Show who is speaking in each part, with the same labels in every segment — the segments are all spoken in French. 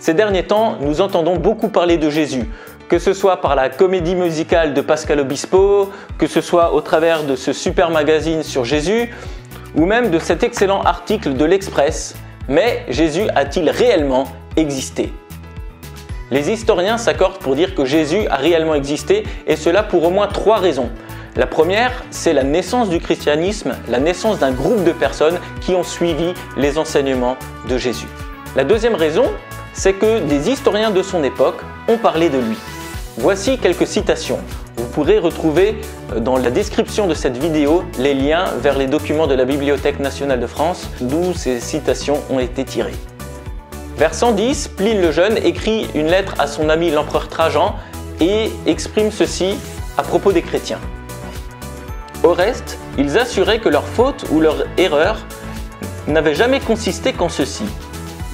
Speaker 1: Ces derniers temps, nous entendons beaucoup parler de Jésus, que ce soit par la comédie musicale de Pascal Obispo, que ce soit au travers de ce super magazine sur Jésus, ou même de cet excellent article de l'Express. Mais Jésus a-t-il réellement existé? Les historiens s'accordent pour dire que Jésus a réellement existé, et cela pour au moins 3 raisons. La première, c'est la naissance du christianisme, la naissance d'un groupe de personnes qui ont suivi les enseignements de Jésus. La deuxième raison, c'est que des historiens de son époque ont parlé de lui. Voici quelques citations. Vous pourrez retrouver dans la description de cette vidéo les liens vers les documents de la Bibliothèque nationale de France, d'où ces citations ont été tirées. Vers 110, Pline le Jeune écrit une lettre à son ami l'empereur Trajan et exprime ceci à propos des chrétiens. Au reste, ils assuraient que leur faute ou leur erreur n'avait jamais consisté qu'en ceci.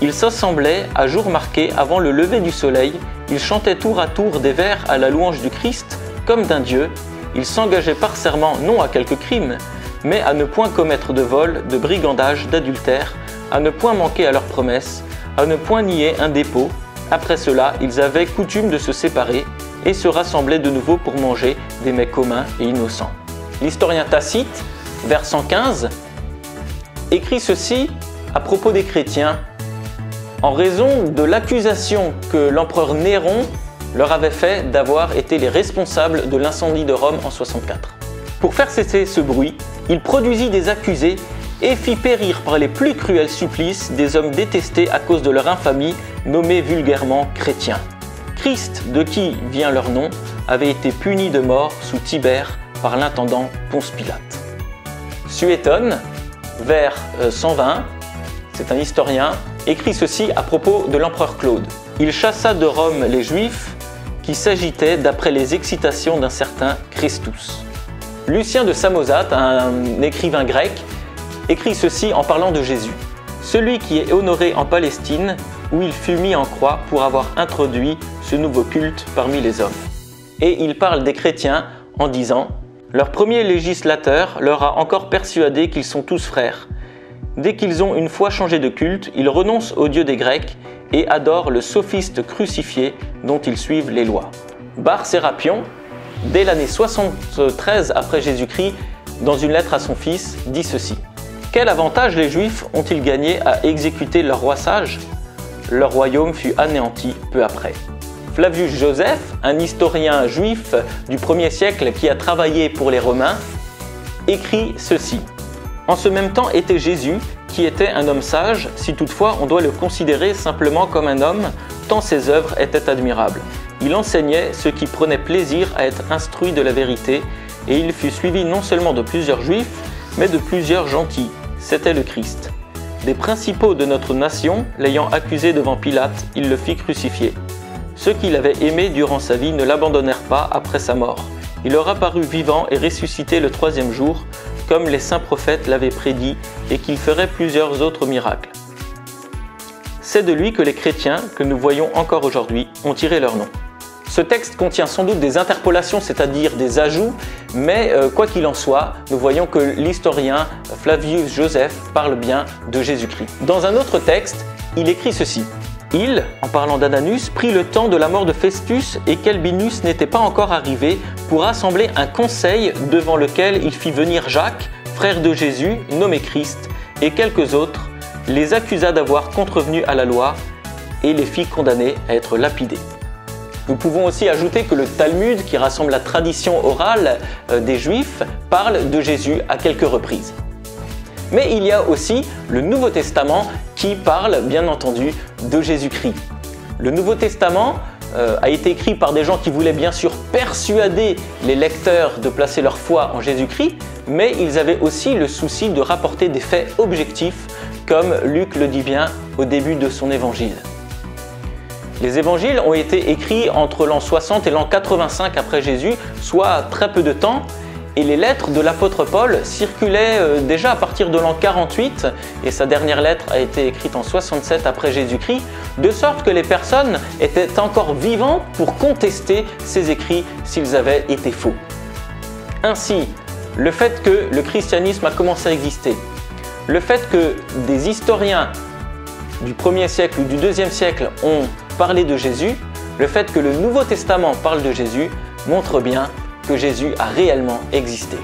Speaker 1: Ils s'assemblaient à jour marqué avant le lever du soleil, ils chantaient tour à tour des vers à la louange du Christ comme d'un Dieu, ils s'engageaient par serment non à quelque crime, mais à ne point commettre de vol, de brigandage, d'adultère, à ne point manquer à leurs promesses, à ne point nier un dépôt. Après cela, ils avaient coutume de se séparer et se rassemblaient de nouveau pour manger des mets communs et innocents. L'historien Tacite, vers 115, écrit ceci à propos des chrétiens, en raison de l'accusation que l'empereur Néron leur avait fait d'avoir été les responsables de l'incendie de Rome en 64. Pour faire cesser ce bruit, il produisit des accusés et fit périr par les plus cruels supplices des hommes détestés à cause de leur infamie, nommés vulgairement chrétiens. Christ, de qui vient leur nom, avait été puni de mort sous Tibère par l'intendant Ponce Pilate. Suétone, vers 120, c'est un historien, écrit ceci à propos de l'empereur Claude. Il chassa de Rome les Juifs qui s'agitaient d'après les excitations d'un certain Christus. Lucien de Samosate, un écrivain grec, écrit ceci en parlant de Jésus. Celui qui est honoré en Palestine, où il fut mis en croix pour avoir introduit ce nouveau culte parmi les hommes. Et il parle des chrétiens en disant « Leur premier législateur leur a encore persuadé qu'ils sont tous frères. Dès qu'ils ont une fois changé de culte, ils renoncent au Dieu des Grecs et adorent le sophiste crucifié dont ils suivent les lois. » Bar Sérapion, dès l'année 73 après Jésus-Christ, dans une lettre à son fils, dit ceci. « Quel avantage les Juifs ont-ils gagné à exécuter leur roi sage? Leur royaume fut anéanti peu après. » Flavius Joseph, un historien juif du 1er siècle qui a travaillé pour les Romains, écrit ceci. En ce même temps était Jésus, qui était un homme sage, si toutefois on doit le considérer simplement comme un homme, tant ses œuvres étaient admirables. Il enseignait ceux qui prenaient plaisir à être instruits de la vérité, et il fut suivi non seulement de plusieurs juifs, mais de plusieurs gentils. C'était le Christ. Des principaux de notre nation, l'ayant accusé devant Pilate, il le fit crucifier. Ceux qui l'avaient aimé durant sa vie ne l'abandonnèrent pas après sa mort. Il leur apparut vivant et ressuscité le 3e jour, comme les saints prophètes l'avaient prédit, et qu'il ferait plusieurs autres miracles. C'est de lui que les chrétiens, que nous voyons encore aujourd'hui, ont tiré leur nom. Ce texte contient sans doute des interpolations, c'est-à-dire des ajouts, mais quoi qu'il en soit, nous voyons que l'historien Flavius Joseph parle bien de Jésus-Christ. Dans un autre texte, il écrit ceci. Il, en parlant d'Ananus, prit le temps de la mort de Festus et qu'Albinus n'était pas encore arrivé pour rassembler un conseil devant lequel il fit venir Jacques, frère de Jésus, nommé Christ, et quelques autres, les accusa d'avoir contrevenu à la loi et les fit condamner à être lapidés. Nous pouvons aussi ajouter que le Talmud, qui rassemble la tradition orale des Juifs, parle de Jésus à quelques reprises. Mais il y a aussi le Nouveau Testament qui parle, bien entendu, de Jésus-Christ. Le Nouveau Testament a été écrit par des gens qui voulaient bien sûr persuader les lecteurs de placer leur foi en Jésus-Christ, mais ils avaient aussi le souci de rapporter des faits objectifs, comme Luc le dit bien au début de son évangile. Les évangiles ont été écrits entre l'an 60 et l'an 85 après Jésus, soit très peu de temps, et les lettres de l'apôtre Paul circulaient déjà à partir de l'an 48, et sa dernière lettre a été écrite en 67 après Jésus-Christ, de sorte que les personnes étaient encore vivantes pour contester ces écrits s'ils avaient été faux. Ainsi, le fait que le christianisme a commencé à exister, le fait que des historiens du 1er siècle ou du 2e siècle ont parlé de Jésus, le fait que le Nouveau Testament parle de Jésus montre bien que Jésus a réellement existé.